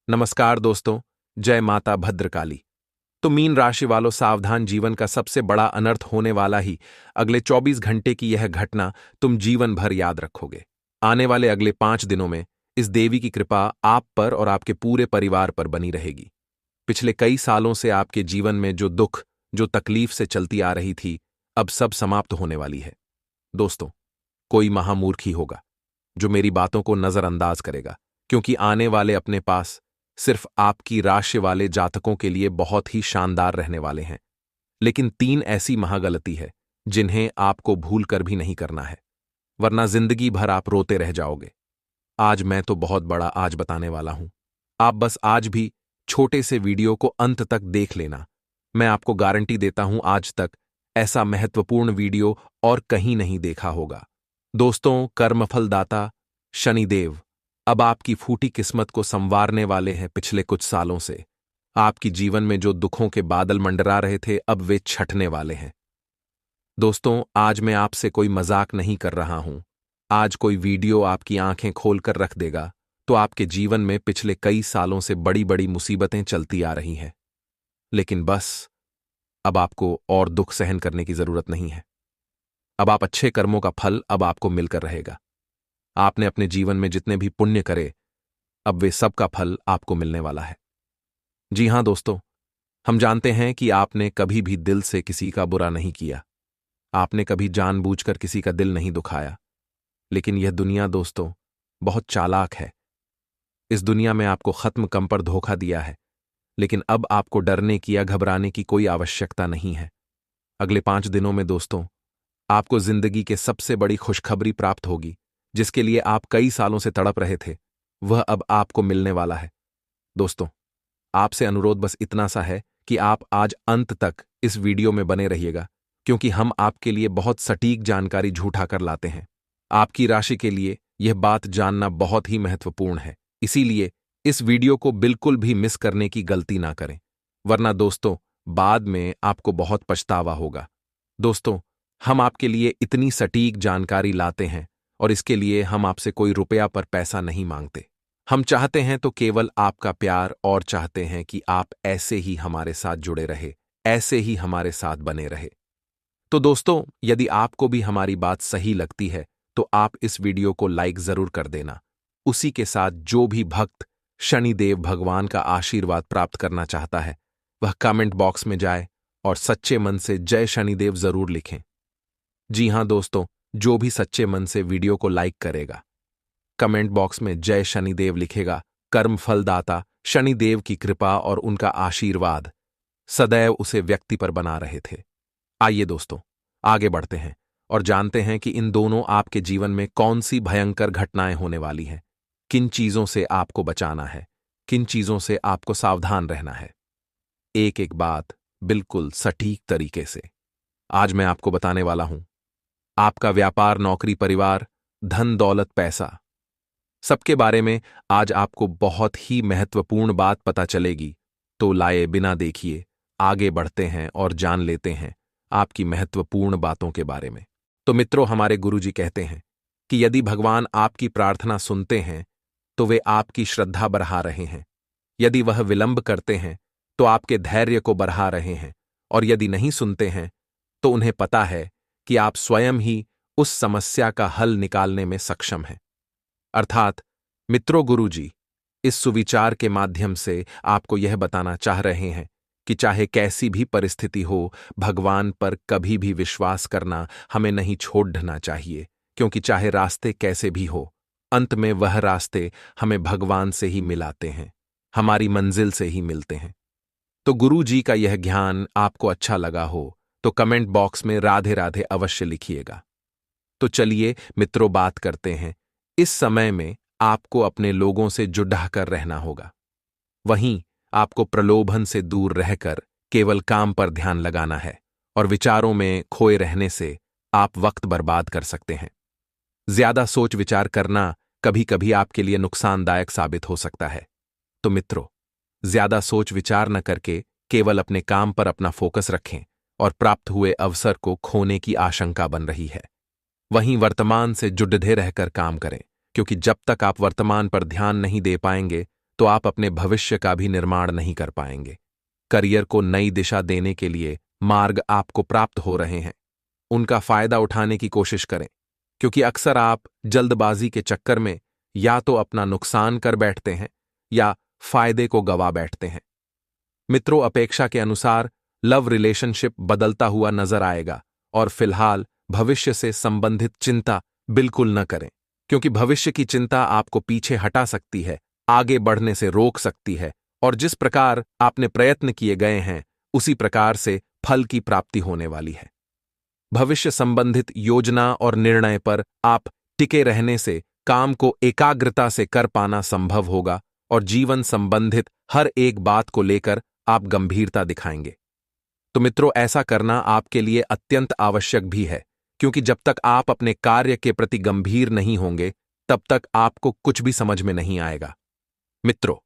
नमस्कार दोस्तों। जय माता भद्रकाली। तो मीन राशि वालों, सावधान, जीवन का सबसे बड़ा अनर्थ होने वाला ही अगले 24 घंटे की यह घटना तुम जीवन भर याद रखोगे। आने वाले अगले 5 दिनों में इस देवी की कृपा आप पर और आपके पूरे परिवार पर बनी रहेगी। पिछले कई सालों से आपके जीवन में जो दुख, जो तकलीफ से चलती आ रही थी, अब सब समाप्त होने वाली है। दोस्तों, कोई महामूर्ख ही होगा जो मेरी बातों को नजरअंदाज करेगा, क्योंकि आने वाले अपने पास सिर्फ आपकी राशि वाले जातकों के लिए बहुत ही शानदार रहने वाले हैं। लेकिन 3 ऐसी महागलती है जिन्हें आपको भूल कर भी नहीं करना है, वरना जिंदगी भर आप रोते रह जाओगे। आज मैं तो बहुत बड़ा आज बताने वाला हूं। आप बस आज भी छोटे से वीडियो को अंत तक देख लेना। मैं आपको गारंटी देता हूं, आज तक ऐसा महत्वपूर्ण वीडियो और कहीं नहीं देखा होगा। दोस्तों, कर्मफलदाता शनिदेव अब आपकी फूटी किस्मत को संवारने वाले हैं। पिछले कुछ सालों से आपकी जीवन में जो दुखों के बादल मंडरा रहे थे, अब वे छटने वाले हैं। दोस्तों, आज मैं आपसे कोई मजाक नहीं कर रहा हूं। आज कोई वीडियो आपकी आंखें खोलकर रख देगा तो आपके जीवन में पिछले कई सालों से बड़ी बड़ी मुसीबतें चलती आ रही हैं। लेकिन बस अब आपको और दुख सहन करने की जरूरत नहीं है। अब आप अच्छे कर्मों का फल अब आपको मिलकर रहेगा। आपने अपने जीवन में जितने भी पुण्य करे, अब वे सब का फल आपको मिलने वाला है। जी हां दोस्तों, हम जानते हैं कि आपने कभी भी दिल से किसी का बुरा नहीं किया। आपने कभी जानबूझकर किसी का दिल नहीं दुखाया। लेकिन यह दुनिया दोस्तों बहुत चालाक है। इस दुनिया में आपको खत्म कम पर धोखा दिया है, लेकिन अब आपको डरने की या घबराने की कोई आवश्यकता नहीं है। अगले 5 दिनों में दोस्तों आपको जिंदगी के सबसे बड़ी खुशखबरी प्राप्त होगी, जिसके लिए आप कई सालों से तड़प रहे थे। वह अब आपको मिलने वाला है। दोस्तों, आपसे अनुरोध बस इतना सा है कि आप आज अंत तक इस वीडियो में बने रहिएगा, क्योंकि हम आपके लिए बहुत सटीक जानकारी झूठा कर लाते हैं। आपकी राशि के लिए यह बात जानना बहुत ही महत्वपूर्ण है, इसीलिए इस वीडियो को बिल्कुल भी मिस करने की गलती ना करें, वरना दोस्तों बाद में आपको बहुत पछतावा होगा। दोस्तों, हम आपके लिए इतनी सटीक जानकारी लाते हैं और इसके लिए हम आपसे कोई रुपया पर पैसा नहीं मांगते। हम चाहते हैं तो केवल आपका प्यार, और चाहते हैं कि आप ऐसे ही हमारे साथ जुड़े रहे, ऐसे ही हमारे साथ बने रहे। तो दोस्तों, यदि आपको भी हमारी बात सही लगती है तो आप इस वीडियो को लाइक जरूर कर देना। उसी के साथ जो भी भक्त शनिदेव भगवान का आशीर्वाद प्राप्त करना चाहता है, वह कमेंट बॉक्स में जाए और सच्चे मन से जय शनिदेव जरूर लिखें। जी हां दोस्तों, जो भी सच्चे मन से वीडियो को लाइक करेगा, कमेंट बॉक्स में जय शनिदेव लिखेगा, कर्म फलदाता शनिदेव की कृपा और उनका आशीर्वाद सदैव उसे व्यक्ति पर बना रहे थे। आइए दोस्तों, आगे बढ़ते हैं और जानते हैं कि इन दोनों आपके जीवन में कौन सी भयंकर घटनाएं होने वाली हैं, किन चीजों से आपको बचाना है, किन चीजों से आपको सावधान रहना है। एक एक बात बिल्कुल सटीक तरीके से आज मैं आपको बताने वाला हूं। आपका व्यापार, नौकरी, परिवार, धन, दौलत, पैसा, सबके बारे में आज आपको बहुत ही महत्वपूर्ण बात पता चलेगी। तो लाए बिना देखिए आगे बढ़ते हैं और जान लेते हैं आपकी महत्वपूर्ण बातों के बारे में। तो मित्रों, हमारे गुरुजी कहते हैं कि यदि भगवान आपकी प्रार्थना सुनते हैं तो वे आपकी श्रद्धा बढ़ा रहे हैं। यदि वह विलंब करते हैं तो आपके धैर्य को बढ़ा रहे हैं, और यदि नहीं सुनते हैं तो उन्हें पता है कि आप स्वयं ही उस समस्या का हल निकालने में सक्षम हैं। अर्थात मित्रों, गुरुजी इस सुविचार के माध्यम से आपको यह बताना चाह रहे हैं कि चाहे कैसी भी परिस्थिति हो, भगवान पर कभी भी विश्वास करना हमें नहीं छोड़ना चाहिए, क्योंकि चाहे रास्ते कैसे भी हो, अंत में वह रास्ते हमें भगवान से ही मिलाते हैं, हमारी मंजिल से ही मिलते हैं। तो गुरु जी का यह ज्ञान आपको अच्छा लगा हो तो कमेंट बॉक्स में राधे राधे अवश्य लिखिएगा। तो चलिए मित्रों, बात करते हैं। इस समय में आपको अपने लोगों से जुड़ा कर रहना होगा। वहीं आपको प्रलोभन से दूर रहकर केवल काम पर ध्यान लगाना है, और विचारों में खोए रहने से आप वक्त बर्बाद कर सकते हैं। ज्यादा सोच विचार करना कभी कभी आपके लिए नुकसानदायक साबित हो सकता है। तो मित्रों, ज्यादा सोच विचार न करके केवल अपने काम पर अपना फोकस रखें, और प्राप्त हुए अवसर को खोने की आशंका बन रही है। वहीं वर्तमान से जुड़े रहकर काम करें, क्योंकि जब तक आप वर्तमान पर ध्यान नहीं दे पाएंगे तो आप अपने भविष्य का भी निर्माण नहीं कर पाएंगे। करियर को नई दिशा देने के लिए मार्ग आपको प्राप्त हो रहे हैं। उनका फायदा उठाने की कोशिश करें, क्योंकि अक्सर आप जल्दबाजी के चक्कर में या तो अपना नुकसान कर बैठते हैं या फायदे को गवा बैठते हैं। मित्रों, अपेक्षा के अनुसार लव रिलेशनशिप बदलता हुआ नजर आएगा और फिलहाल भविष्य से संबंधित चिंता बिल्कुल न करें, क्योंकि भविष्य की चिंता आपको पीछे हटा सकती है, आगे बढ़ने से रोक सकती है और जिस प्रकार आपने प्रयत्न किए गए हैं उसी प्रकार से फल की प्राप्ति होने वाली है। भविष्य संबंधित योजना और निर्णय पर आप टिके रहने से काम को एकाग्रता से कर पाना संभव होगा और जीवन संबंधित हर एक बात को लेकर आप गंभीरता दिखाएंगे। तो मित्रों, ऐसा करना आपके लिए अत्यंत आवश्यक भी है, क्योंकि जब तक आप अपने कार्य के प्रति गंभीर नहीं होंगे तब तक आपको कुछ भी समझ में नहीं आएगा। मित्रों,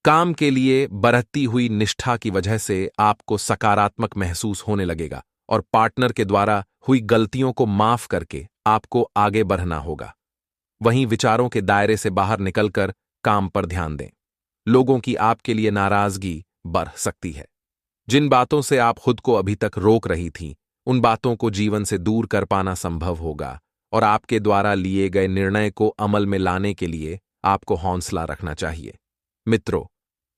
काम के लिए बरतती हुई निष्ठा की वजह से आपको सकारात्मक महसूस होने लगेगा और पार्टनर के द्वारा हुई गलतियों को माफ करके आपको आगे बढ़ना होगा। वहीं विचारों के दायरे से बाहर निकलकर काम पर ध्यान दें। लोगों की आपके लिए नाराजगी बढ़ सकती है। जिन बातों से आप खुद को अभी तक रोक रही थीं, उन बातों को जीवन से दूर कर पाना संभव होगा और आपके द्वारा लिए गए निर्णय को अमल में लाने के लिए आपको हौसला रखना चाहिए। मित्रों,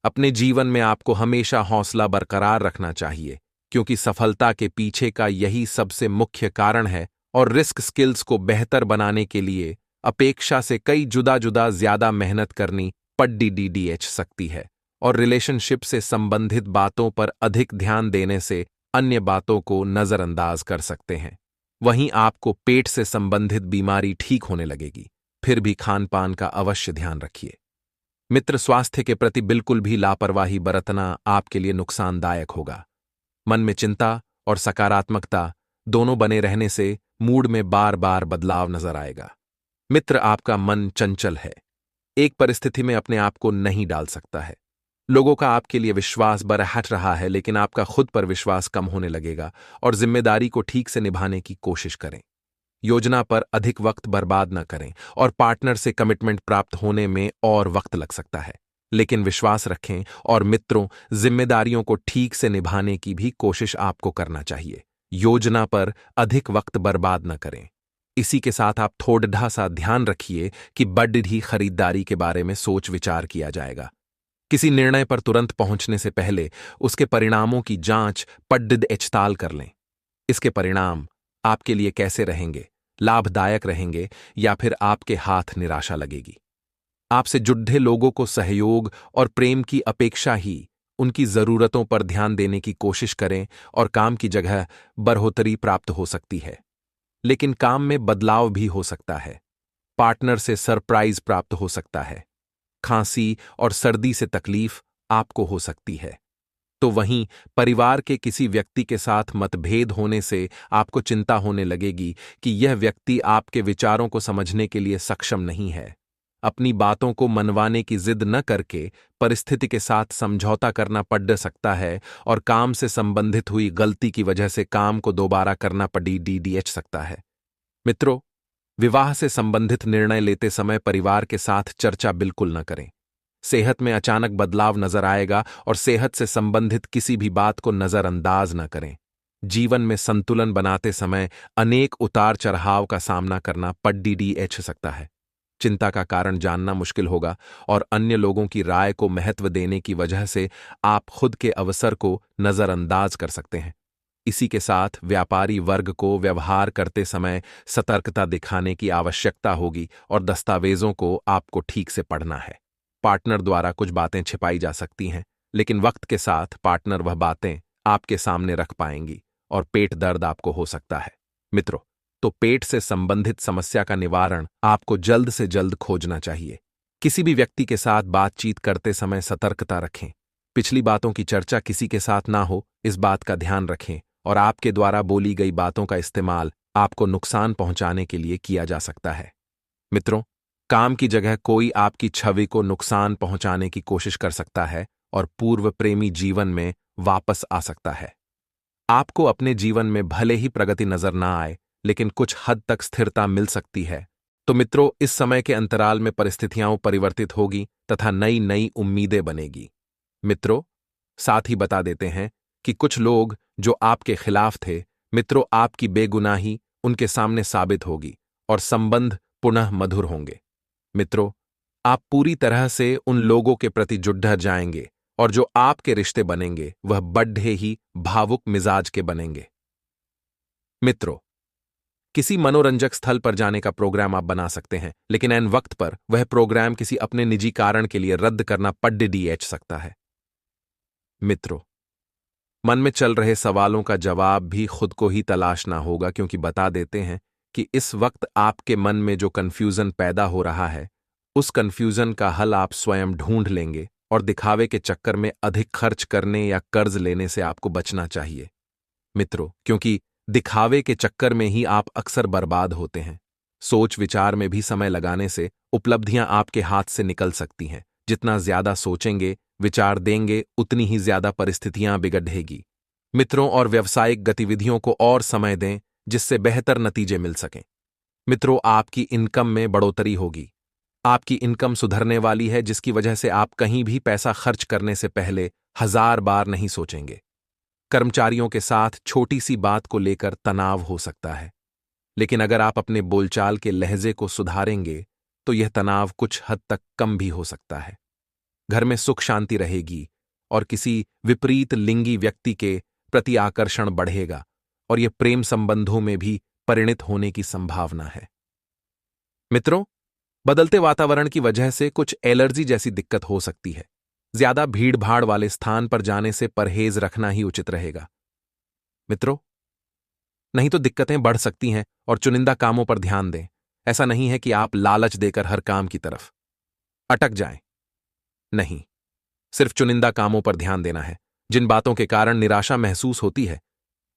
अपने जीवन में आपको हमेशा हौसला बरकरार रखना चाहिए, क्योंकि सफलता के पीछे का यही सबसे मुख्य कारण है और रिस्क स्किल्स को बेहतर बनाने के लिए अपेक्षा से कई जुदा जुदा ज्यादा मेहनत करनी पड़ सकती है और रिलेशनशिप से संबंधित बातों पर अधिक ध्यान देने से अन्य बातों को नजरअंदाज कर सकते हैं। वहीं आपको पेट से संबंधित बीमारी ठीक होने लगेगी। फिर भी खान पान का अवश्य ध्यान रखिए। मित्र, स्वास्थ्य के प्रति बिल्कुल भी लापरवाही बरतना आपके लिए नुकसानदायक होगा। मन में चिंता और सकारात्मकता दोनों बने रहने से मूड में बार बार बदलाव नजर आएगा। मित्र, आपका मन चंचल है, एक परिस्थिति में अपने आप को नहीं डाल सकता है। लोगों का आपके लिए विश्वास बढ़ रहा है, लेकिन आपका खुद पर विश्वास कम होने लगेगा और जिम्मेदारी को ठीक से निभाने की कोशिश करें। योजना पर अधिक वक्त बर्बाद न करें और पार्टनर से कमिटमेंट प्राप्त होने में और वक्त लग सकता है, लेकिन विश्वास रखें और मित्रों, जिम्मेदारियों को ठीक से निभाने की भी कोशिश आपको करना चाहिए। योजना पर अधिक वक्त बर्बाद न करें। इसी के साथ आप थोड़ा सा ध्यान रखिए कि बड़ी खरीदारी के बारे में सोच विचार किया जाएगा। किसी निर्णय पर तुरंत पहुंचने से पहले उसके परिणामों की जांच पड़ताल कर लें। इसके परिणाम आपके लिए कैसे रहेंगे, लाभदायक रहेंगे या फिर आपके हाथ निराशा लगेगी। आपसे जुड़े लोगों को सहयोग और प्रेम की अपेक्षा ही उनकी जरूरतों पर ध्यान देने की कोशिश करें और काम की जगह बढ़ोतरी प्राप्त हो सकती है, लेकिन काम में बदलाव भी हो सकता है। पार्टनर से सरप्राइज प्राप्त हो सकता है। खांसी और सर्दी से तकलीफ आपको हो सकती है। तो वहीं परिवार के किसी व्यक्ति के साथ मतभेद होने से आपको चिंता होने लगेगी कि यह व्यक्ति आपके विचारों को समझने के लिए सक्षम नहीं है। अपनी बातों को मनवाने की जिद न करके परिस्थिति के साथ समझौता करना पड़ सकता है और काम से संबंधित हुई गलती की वजह से काम को दोबारा करना पड़ सकता है। मित्रों, विवाह से संबंधित निर्णय लेते समय परिवार के साथ चर्चा बिल्कुल न करें। सेहत में अचानक बदलाव नजर आएगा और सेहत से संबंधित किसी भी बात को नजरअंदाज न करें। जीवन में संतुलन बनाते समय अनेक उतार चढ़ाव का सामना करना पड़ सकता है। चिंता का कारण जानना मुश्किल होगा और अन्य लोगों की राय को महत्व देने की वजह से आप खुद के अवसर को नजरअंदाज कर सकते हैं। इसी के साथ व्यापारी वर्ग को व्यवहार करते समय सतर्कता दिखाने की आवश्यकता होगी और दस्तावेजों को आपको ठीक से पढ़ना है। पार्टनर द्वारा कुछ बातें छिपाई जा सकती हैं, लेकिन वक्त के साथ पार्टनर वह बातें आपके सामने रख पाएंगी और पेट दर्द आपको हो सकता है। मित्रों, तो पेट से संबंधित समस्या का निवारण आपको जल्द से जल्द खोजना चाहिए। किसी भी व्यक्ति के साथ बातचीत करते समय सतर्कता रखें। पिछली बातों की चर्चा किसी के साथ ना हो, इस बात का ध्यान रखें और आपके द्वारा बोली गई बातों का इस्तेमाल आपको नुकसान पहुंचाने के लिए किया जा सकता है। मित्रों, काम की जगह कोई आपकी छवि को नुकसान पहुंचाने की कोशिश कर सकता है और पूर्व प्रेमी जीवन में वापस आ सकता है। आपको अपने जीवन में भले ही प्रगति नजर ना आए, लेकिन कुछ हद तक स्थिरता मिल सकती है तो मित्रों, इस समय के अंतराल में परिस्थितियां परिवर्तित होगी तथा नई नई उम्मीदें बनेगी। मित्रों, साथ ही बता देते हैं कि कुछ लोग जो आपके खिलाफ थे, मित्रों, आपकी बेगुनाही उनके सामने साबित होगी और संबंध पुनः मधुर होंगे। मित्रों, आप पूरी तरह से उन लोगों के प्रति जुड़ जाएंगे और जो आपके रिश्ते बनेंगे वह बड़े ही भावुक मिजाज के बनेंगे। मित्रों, किसी मनोरंजक स्थल पर जाने का प्रोग्राम आप बना सकते हैं, लेकिन ऐन वक्त पर वह प्रोग्राम किसी अपने निजी कारण के लिए रद्द करना पड़ सकता है। मित्रों, मन में चल रहे सवालों का जवाब भी खुद को ही तलाशना होगा, क्योंकि बता देते हैं कि इस वक्त आपके मन में जो कन्फ्यूजन पैदा हो रहा है, उस कन्फ्यूजन का हल आप स्वयं ढूंढ लेंगे और दिखावे के चक्कर में अधिक खर्च करने या कर्ज लेने से आपको बचना चाहिए। मित्रों, क्योंकि दिखावे के चक्कर में ही आप अक्सर बर्बाद होते हैं। सोच विचार में भी समय लगाने से उपलब्धियां आपके हाथ से निकल सकती हैं। जितना ज्यादा सोचेंगे, विचार देंगे, उतनी ही ज्यादा परिस्थितियां बिगड़ेगी। मित्रों, और व्यावसायिक गतिविधियों को और समय दें जिससे बेहतर नतीजे मिल सकें। मित्रों, आपकी इनकम में बढ़ोतरी होगी। आपकी इनकम सुधरने वाली है, जिसकी वजह से आप कहीं भी पैसा खर्च करने से पहले 1000 बार नहीं सोचेंगे। कर्मचारियों के साथ छोटी सी बात को लेकर तनाव हो सकता है, लेकिन अगर आप अपने बोलचाल के लहजे को सुधारेंगे तो यह तनाव कुछ हद तक कम भी हो सकता है। घर में सुख शांति रहेगी और किसी विपरीत लिंगी व्यक्ति के प्रति आकर्षण बढ़ेगा और यह प्रेम संबंधों में भी परिणित होने की संभावना है। मित्रों, बदलते वातावरण की वजह से कुछ एलर्जी जैसी दिक्कत हो सकती है। ज्यादा भीड़ भाड़ वाले स्थान पर जाने से परहेज रखना ही उचित रहेगा। मित्रों, नहीं तो दिक्कतें बढ़ सकती हैं और चुनिंदा कामों पर ध्यान दें। ऐसा नहीं है कि आप लालच देकर हर काम की तरफ अटक जाएं। नहीं, सिर्फ चुनिंदा कामों पर ध्यान देना है। जिन बातों के कारण निराशा महसूस होती है,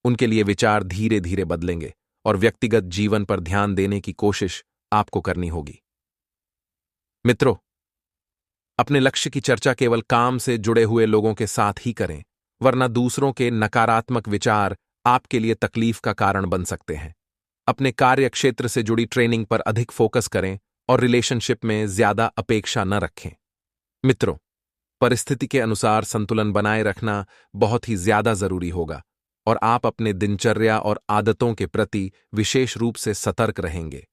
उनके लिए विचार धीरे धीरे बदलेंगे और व्यक्तिगत जीवन पर ध्यान देने की कोशिश आपको करनी होगी। मित्रों, अपने लक्ष्य की चर्चा केवल काम से जुड़े हुए लोगों के साथ ही करें, वरना दूसरों के नकारात्मक विचार आपके लिए तकलीफ का कारण बन सकते हैं। अपने कार्य क्षेत्र से जुड़ी ट्रेनिंग पर अधिक फोकस करें और रिलेशनशिप में ज्यादा अपेक्षा न रखें। मित्रों, परिस्थिति के अनुसार संतुलन बनाए रखना बहुत ही ज्यादा जरूरी होगा और आप अपने दिनचर्या और आदतों के प्रति विशेष रूप से सतर्क रहेंगे।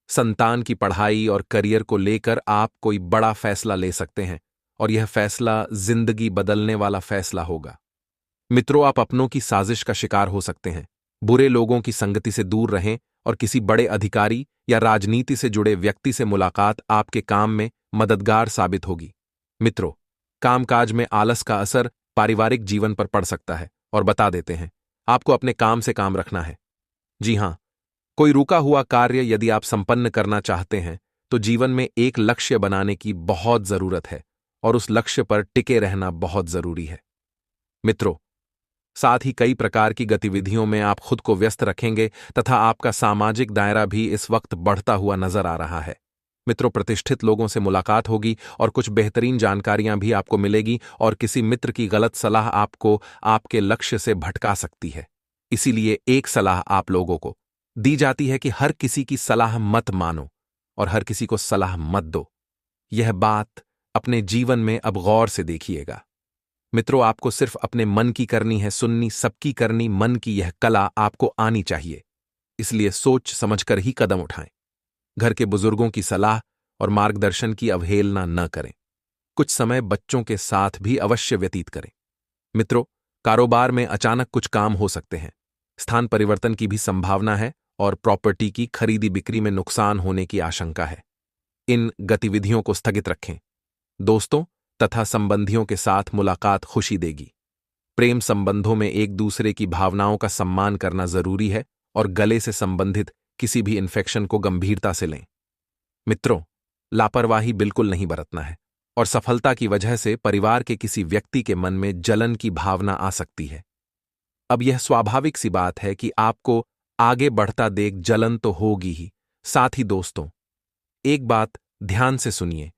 संतान की पढ़ाई और करियर को लेकर आप कोई बड़ा फैसला ले सकते हैं और यह फैसला जिंदगी बदलने वाला फैसला होगा। मित्रों, आप अपनों की साजिश का शिकार हो सकते हैं। बुरे लोगों की संगति से दूर रहें और किसी बड़े अधिकारी या राजनीति से जुड़े व्यक्ति से मुलाकात आपके काम में मददगार साबित होगी। मित्रों, कामकाज में आलस का असर पारिवारिक जीवन पर पड़ सकता है और बता देते हैं आपको अपने काम से काम रखना है। जी हां, कोई रुका हुआ कार्य यदि आप संपन्न करना चाहते हैं तो जीवन में एक लक्ष्य बनाने की बहुत जरूरत है और उस लक्ष्य पर टिके रहना बहुत जरूरी है। मित्रों, साथ ही कई प्रकार की गतिविधियों में आप खुद को व्यस्त रखेंगे तथा आपका सामाजिक दायरा भी इस वक्त बढ़ता हुआ नजर आ रहा है। मित्रों, प्रतिष्ठित लोगों से मुलाकात होगी और कुछ बेहतरीन जानकारियां भी आपको मिलेगी और किसी मित्र की गलत सलाह आपको आपके लक्ष्य से भटका सकती है। इसीलिए एक सलाह आप लोगों को दी जाती है कि हर किसी की सलाह मत मानो और हर किसी को सलाह मत दो। यह बात अपने जीवन में अब गौर से देखिएगा। मित्रों, आपको सिर्फ अपने मन की करनी है, सुननी सबकी करनी, मन की यह कला आपको आनी चाहिए। इसलिए सोच समझकर ही कदम उठाएं। घर के बुजुर्गों की सलाह और मार्गदर्शन की अवहेलना न करें। कुछ समय बच्चों के साथ भी अवश्य व्यतीत करें। मित्रों, कारोबार में अचानक कुछ काम हो सकते हैं। स्थान परिवर्तन की भी संभावना है और प्रॉपर्टी की खरीदी बिक्री में नुकसान होने की आशंका है। इन गतिविधियों को स्थगित रखें। दोस्तों तथा संबंधियों के साथ मुलाकात खुशी देगी। प्रेम संबंधों में एक दूसरे की भावनाओं का सम्मान करना जरूरी है और गले से संबंधित किसी भी इन्फेक्शन को गंभीरता से लें। मित्रों, लापरवाही बिल्कुल नहीं बरतना है और सफलता की वजह से परिवार के किसी व्यक्ति के मन में जलन की भावना आ सकती है। अब यह स्वाभाविक सी बात है कि आपको आगे बढ़ता देख जलन तो होगी ही। साथ ही दोस्तों, एक बात ध्यान से सुनिए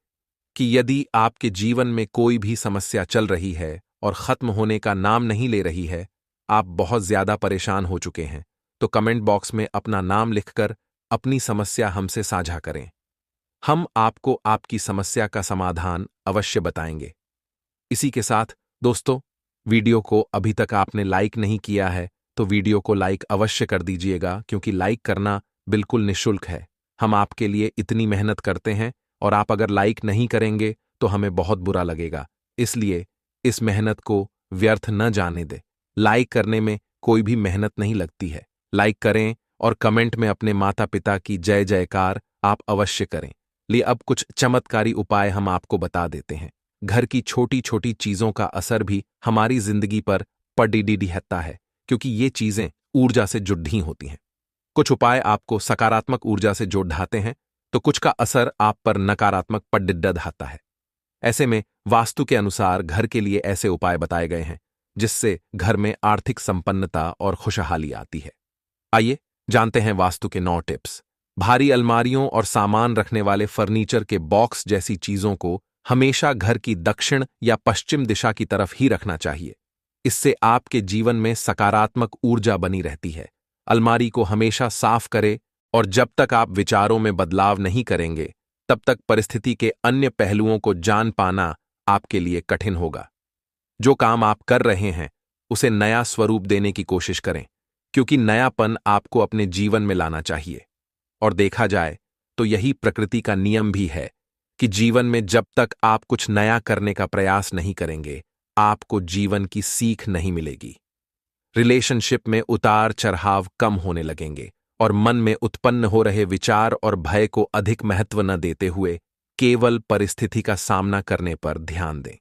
कि यदि आपके जीवन में कोई भी समस्या चल रही है और खत्म होने का नाम नहीं ले रही है, आप बहुत ज्यादा परेशान हो चुके हैं, तो कमेंट बॉक्स में अपना नाम लिखकर अपनी समस्या हमसे साझा करें। हम आपको आपकी समस्या का समाधान अवश्य बताएंगे। इसी के साथ दोस्तों, वीडियो को अभी तक आपने लाइक नहीं किया है तो वीडियो को लाइक अवश्य कर दीजिएगा, क्योंकि लाइक करना बिल्कुल निःशुल्क है। हम आपके लिए इतनी मेहनत करते हैं और आप अगर लाइक नहीं करेंगे तो हमें बहुत बुरा लगेगा। इसलिए इस मेहनत को व्यर्थ न जाने दें। लाइक करने में कोई भी मेहनत नहीं लगती है। लाइक करें और कमेंट में अपने माता पिता की जय जयकार आप अवश्य करें। लिए अब कुछ चमत्कारी उपाय हम आपको बता देते हैं। घर की छोटी छोटी चीजों का असर भी हमारी जिंदगी पर पड़ता है, क्योंकि ये चीजें ऊर्जा से जुड़ी होती हैं। कुछ उपाय आपको सकारात्मक ऊर्जा से जोड़ ढाते हैं तो कुछ का असर आप पर नकारात्मक पड़ता है। ऐसे में वास्तु के अनुसार घर के लिए ऐसे उपाय बताए गए हैं जिससे घर में आर्थिक संपन्नता और खुशहाली आती है। आइए जानते हैं वास्तु के 9 टिप्स। भारी अलमारियों और सामान रखने वाले फर्नीचर के बॉक्स जैसी चीजों को हमेशा घर की दक्षिण या पश्चिम दिशा की तरफ ही रखना चाहिए। इससे आपके जीवन में सकारात्मक ऊर्जा बनी रहती है। अलमारी को हमेशा साफ करें और जब तक आप विचारों में बदलाव नहीं करेंगे तब तक परिस्थिति के अन्य पहलुओं को जान पाना आपके लिए कठिन होगा। जो काम आप कर रहे हैं उसे नया स्वरूप देने की कोशिश करें, क्योंकि नयापन आपको अपने जीवन में लाना चाहिए। और देखा जाए तो यही प्रकृति का नियम भी है कि जीवन में जब तक आप कुछ नया करने का प्रयास नहीं करेंगे आपको जीवन की सीख नहीं मिलेगी। रिलेशनशिप में उतार चढ़ाव कम होने लगेंगे और मन में उत्पन्न हो रहे विचार और भय को अधिक महत्व न देते हुए केवल परिस्थिति का सामना करने पर ध्यान दें।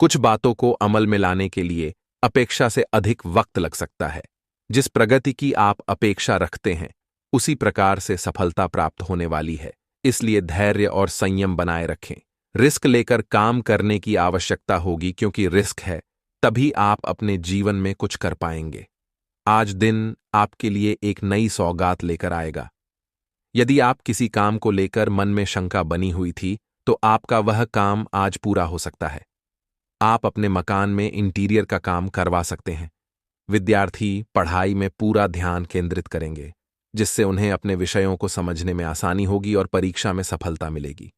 कुछ बातों को अमल में लाने के लिए अपेक्षा से अधिक वक्त लग सकता है। जिस प्रगति की आप अपेक्षा रखते हैं उसी प्रकार से सफलता प्राप्त होने वाली है, इसलिए धैर्य और संयम बनाए रखें। रिस्क लेकर काम करने की आवश्यकता होगी, क्योंकि रिस्क है तभी आप अपने जीवन में कुछ कर पाएंगे। आज दिन आपके लिए एक नई सौगात लेकर आएगा। यदि आप किसी काम को लेकर मन में शंका बनी हुई थी तो आपका वह काम आज पूरा हो सकता है। आप अपने मकान में इंटीरियर का काम करवा सकते हैं। विद्यार्थी पढ़ाई में पूरा ध्यान केंद्रित करेंगे, जिससे उन्हें अपने विषयों को समझने में आसानी होगी और परीक्षा में सफलता मिलेगी।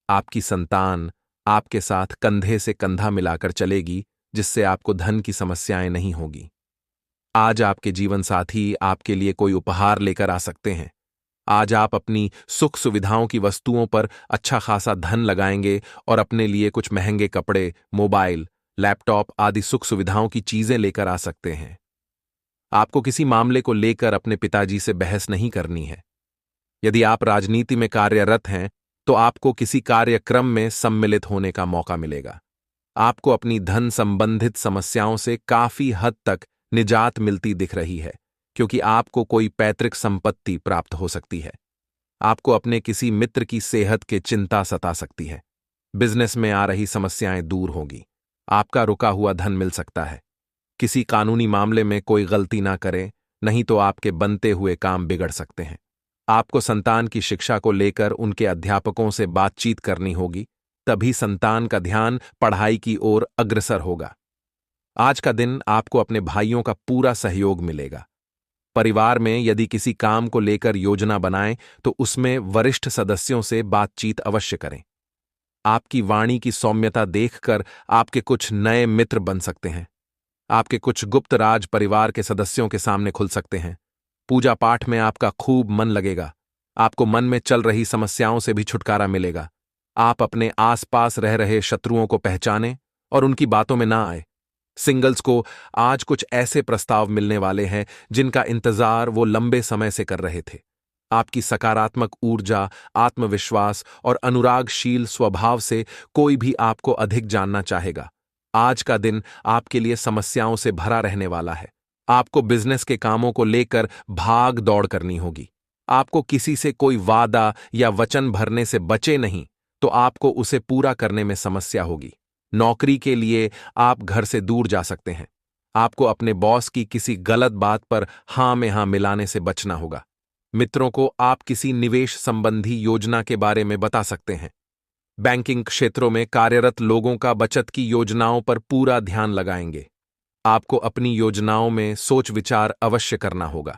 आपकी संतान आपके साथ कंधे से कंधा मिलाकर चलेगी, जिससे आपको धन की समस्याएं नहीं होगी। आज आपके जीवन साथी आपके लिए कोई उपहार लेकर आ सकते हैं। आज आप अपनी सुख सुविधाओं की वस्तुओं पर अच्छा खासा धन लगाएंगे और अपने लिए कुछ महंगे कपड़े, मोबाइल, लैपटॉप आदि सुख सुविधाओं की चीजें लेकर आ सकते हैं। आपको किसी मामले को लेकर अपने पिताजी से बहस नहीं करनी है। यदि आप राजनीति में कार्यरत हैं तो आपको किसी कार्यक्रम में सम्मिलित होने का मौका मिलेगा। आपको अपनी धन संबंधित समस्याओं से काफी हद तक निजात मिलती दिख रही है, क्योंकि आपको कोई पैतृक संपत्ति प्राप्त हो सकती है। आपको अपने किसी मित्र की सेहत की चिंता सता सकती है। बिजनेस में आ रही समस्याएं दूर होगी। आपका रुका हुआ धन मिल सकता है। किसी कानूनी मामले में कोई गलती ना करें, नहीं तो आपके बनते हुए काम बिगड़ सकते हैं। आपको संतान की शिक्षा को लेकर उनके अध्यापकों से बातचीत करनी होगी, तभी संतान का ध्यान पढ़ाई की ओर अग्रसर होगा। आज का दिन आपको अपने भाइयों का पूरा सहयोग मिलेगा। परिवार में यदि किसी काम को लेकर योजना बनाएं तो उसमें वरिष्ठ सदस्यों से बातचीत अवश्य करें। आपकी वाणी की सौम्यता देखकर आपके कुछ नए मित्र बन सकते हैं। आपके कुछ गुप्त राज परिवार के सदस्यों के सामने खुल सकते हैं। पूजा पाठ में आपका खूब मन लगेगा। आपको मन में चल रही समस्याओं से भी छुटकारा मिलेगा। आप अपने आसपास रह रहे शत्रुओं को पहचानें और उनकी बातों में ना आए। सिंगल्स को आज कुछ ऐसे प्रस्ताव मिलने वाले हैं जिनका इंतजार वो लंबे समय से कर रहे थे। आपकी सकारात्मक ऊर्जा, आत्मविश्वास और अनुरागशील स्वभाव से कोई भी आपको अधिक जानना चाहेगा। आज का दिन आपके लिए समस्याओं से भरा रहने वाला है। आपको बिजनेस के कामों को लेकर भाग दौड़ करनी होगी। आपको किसी से कोई वादा या वचन भरने से बचे नहीं तो आपको उसे पूरा करने में समस्या होगी। नौकरी के लिए आप घर से दूर जा सकते हैं। आपको अपने बॉस की किसी गलत बात पर हां में हां मिलाने से बचना होगा। मित्रों को आप किसी निवेश संबंधी योजना के बारे में बता सकते हैं। बैंकिंग क्षेत्रों में कार्यरत लोगों का बचत की योजनाओं पर पूरा ध्यान लगाएंगे। आपको अपनी योजनाओं में सोच विचार अवश्य करना होगा।